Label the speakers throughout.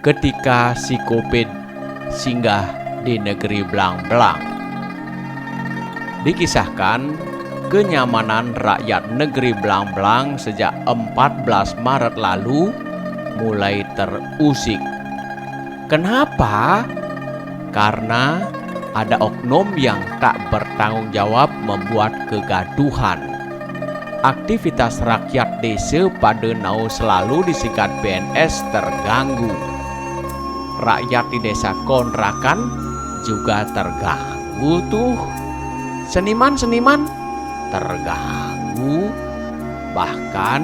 Speaker 1: ketika si Kopit singgah di negeri Blang-Blang. Dikisahkan kenyamanan rakyat negeri Blang-Blang sejak 14 Maret lalu mulai terusik. Kenapa? Karena ada oknum yang tak bertanggung jawab membuat kegaduhan. Aktivitas rakyat desa pada Nau Selalu disingkat PNS terganggu. Rakyat di desa kontrakan juga terganggu tuh. Seniman-seniman terganggu. Bahkan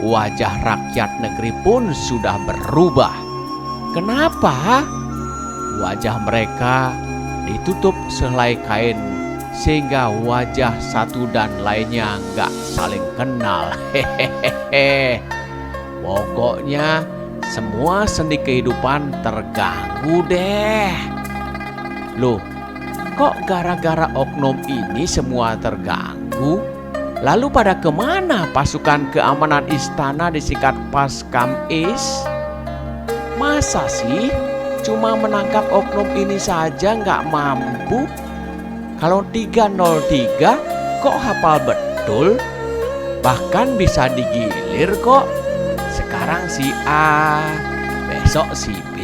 Speaker 1: wajah rakyat negeri pun sudah berubah. Kenapa? Wajah mereka ditutup sehelai kain sehingga wajah satu dan lainnya nggak saling kenal. Hehehe. Pokoknya semua sendi kehidupan terganggu deh. Loh, kok gara-gara oknum ini semua terganggu? Lalu pada kemana pasukan keamanan istana disingkat Paskamis? Masa sih cuma menangkap oknum ini saja nggak mampu? Kalau 303 kok hafal betul? Bahkan bisa digilir kok. Sekarang si A, besok si B.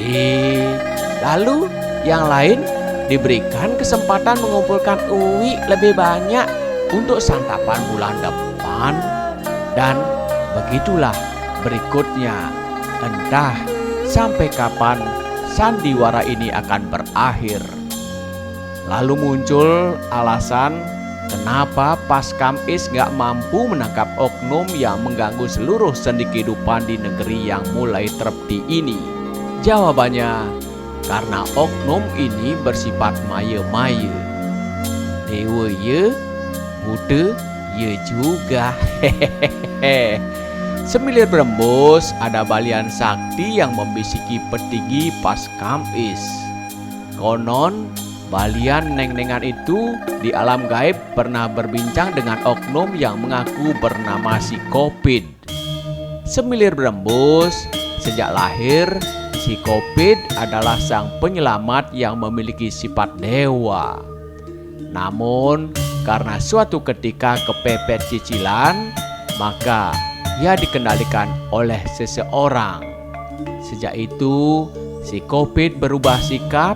Speaker 1: Lalu yang lain diberikan kesempatan mengumpulkan uwi lebih banyak untuk santapan bulan depan. Dan begitulah berikutnya. Entah sampai kapan sandiwara ini akan berakhir. Lalu muncul alasan kenapa Paskamis gak mampu menangkap oknum yang mengganggu seluruh sendi kehidupan di negeri yang mulai terpti ini. Jawabannya, karena oknum ini bersifat maya-maya. Dewa ya, Buddha ya juga. Hehehe. Semilir berembus ada balian sakti yang membisiki petinggi Paskamis. Konon balian neng-nengan itu di alam gaib pernah berbincang dengan oknum yang mengaku bernama si Kopit. Semilir berembus, sejak lahir si Kopit adalah sang penyelamat yang memiliki sifat dewa. Namun karena suatu ketika kepepet cicilan, maka ia dikendalikan oleh seseorang. Sejak itu, si Kopit berubah sikap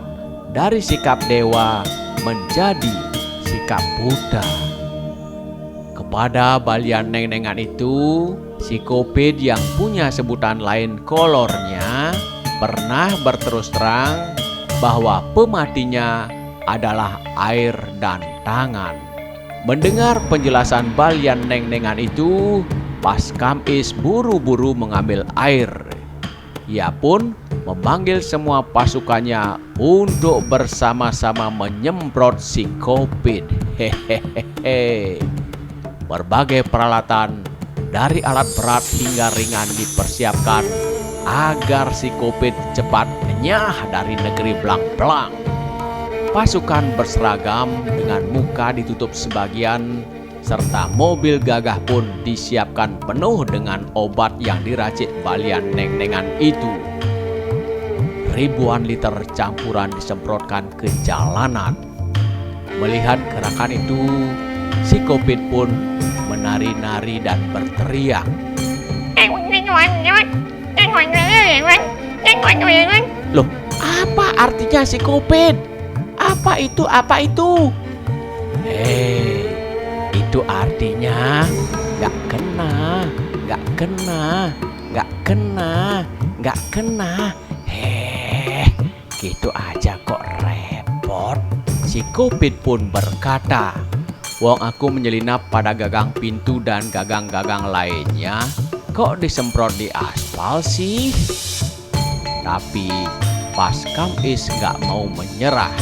Speaker 1: dari sikap dewa menjadi sikap Buddha. Kepada balian neng-nengan itu, si Kopit yang punya sebutan lain kolornya pernah berterus terang bahwa pematinya adalah air dan tangan. Mendengar penjelasan balian neng-nengan itu, Paskamis buru-buru mengambil air. Ia pun memanggil semua pasukannya untuk bersama-sama menyemprot si Kopit. Hehehe. Berbagai peralatan dari alat berat hingga ringan dipersiapkan agar si Kopit cepat enyah dari negeri Blang-Blang. Pasukan berseragam dengan muka ditutup sebagian serta mobil gagah pun disiapkan penuh dengan obat yang diracik balian neng-nengan itu. Ribuan liter campuran disemprotkan ke jalanan. Melihat gerakan itu, si Kopit pun menari-nari dan berteriak. Loh, apa artinya si Kopit? Apa itu? Apa itu? Itu artinya gak kena, gak kena, gak kena, gak kena. Gitu aja kok repot. Si Kopit pun berkata, wong aku menyelinap pada gagang pintu dan gagang-gagang lainnya, kok disemprot di aspal sih? Tapi Paskamis gak mau menyerah.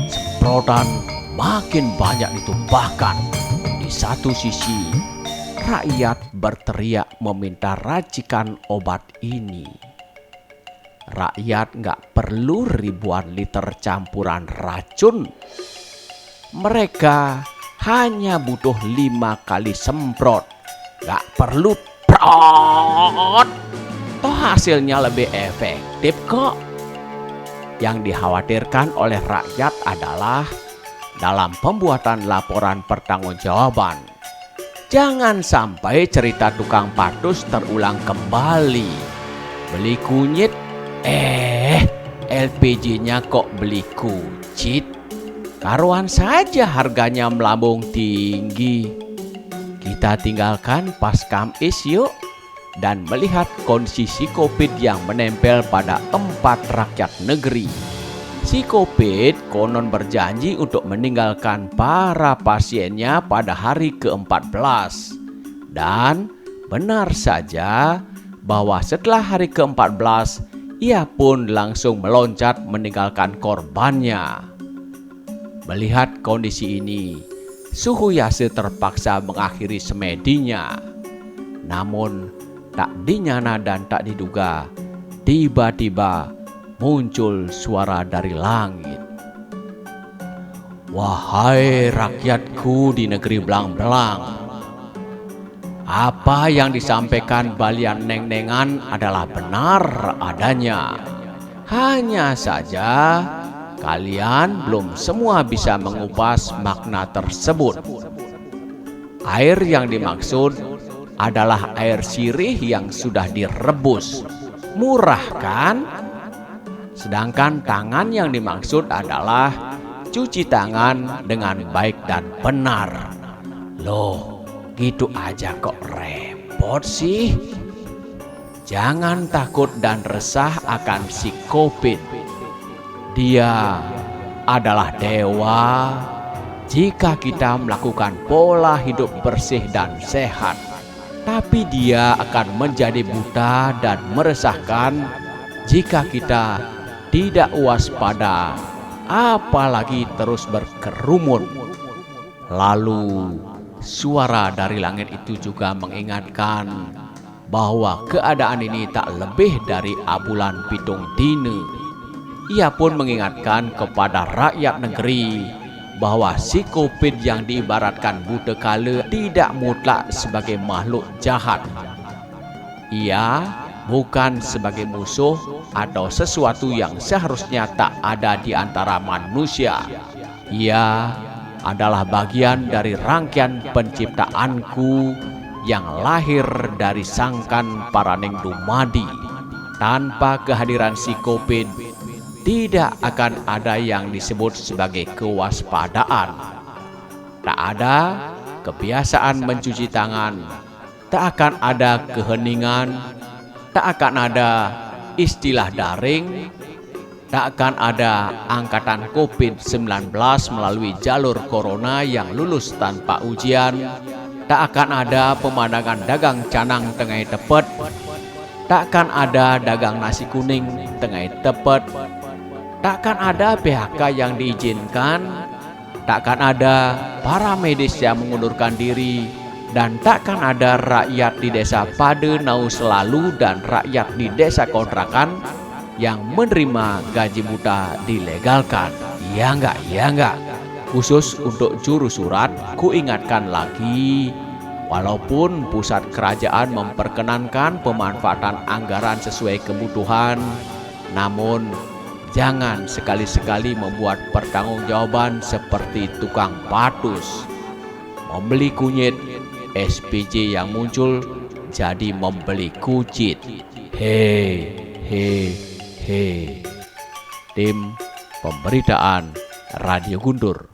Speaker 1: Semprotan makin banyak ditumpahkan. Di satu sisi, rakyat berteriak meminta racikan obat ini. Rakyat gak perlu ribuan liter campuran racun. Mereka hanya butuh 5 kali semprot. Gak perlu prot. toh hasilnya lebih efektif kok. Yang dikhawatirkan oleh rakyat adalah dalam pembuatan laporan pertanggungjawaban, jangan sampai cerita tukang patus terulang kembali. Beli kunyit, LPG-nya kok beli kucit. Karuan saja harganya melambung tinggi. Kita tinggalkan Paskamis yuk dan melihat kondisi Covid yang menempel pada 4 rakyat negeri. Si Covid konon berjanji untuk meninggalkan para pasiennya pada hari ke-14. Dan benar saja bahwa setelah hari ke-14, ia pun langsung meloncat meninggalkan korbannya. Melihat kondisi ini, Suhuyase terpaksa mengakhiri semedinya. Namun, tak dinyana dan tak diduga, tiba-tiba muncul suara dari langit. Wahai rakyatku di negeri belang-belang, apa yang disampaikan Balian Neng-Nengan adalah benar adanya. Hanya saja kalian belum semua bisa mengupas makna tersebut. Air yang dimaksud adalah air sirih yang sudah direbus. Murah kan? Sedangkan tangan yang dimaksud adalah cuci tangan dengan baik dan benar. Loh, gitu aja kok repot sih? Jangan takut dan resah akan si Covid. Dia adalah dewa jika kita melakukan pola hidup bersih dan sehat. Tapi dia akan menjadi buta dan meresahkan jika kita tidak waspada, apalagi terus berkerumun. Lalu suara dari langit itu juga mengingatkan bahwa keadaan ini tak lebih dari abulan pitung dina. Ia pun mengingatkan kepada rakyat negeri bahwa si Covid yang diibaratkan buta kala tidak mutlak sebagai makhluk jahat. Ia bukan sebagai musuh atau sesuatu yang seharusnya tak ada di antara manusia. Ia adalah bagian dari rangkaian penciptaanku yang lahir dari sangkan Paraning Dumadi. Tanpa kehadiran si Covid, tidak akan ada yang disebut sebagai kewaspadaan. Tak ada kebiasaan mencuci tangan, tak akan ada keheningan, tak akan ada istilah daring, tak akan ada angkatan Covid-19 melalui jalur corona yang lulus tanpa ujian, tak akan ada pemandangan dagang canang tengah tepet, tak akan ada dagang nasi kuning tengah tepet, takkan ada PHK yang diizinkan, takkan ada para medis yang mengundurkan diri, dan takkan ada rakyat di desa Pade Nau Selalu dan rakyat di desa kontrakan yang menerima gaji buta dilegalkan. Iya enggak? Khusus untuk juru surat, ku ingatkan lagi, walaupun pusat kerajaan memperkenankan pemanfaatan anggaran sesuai kebutuhan, namun jangan sekali-sekali membuat pertanggungjawaban seperti tukang patus. Membeli kunyit, SPJ yang muncul jadi membeli kucit. He. Tim Pemberitaan Radio Guntur.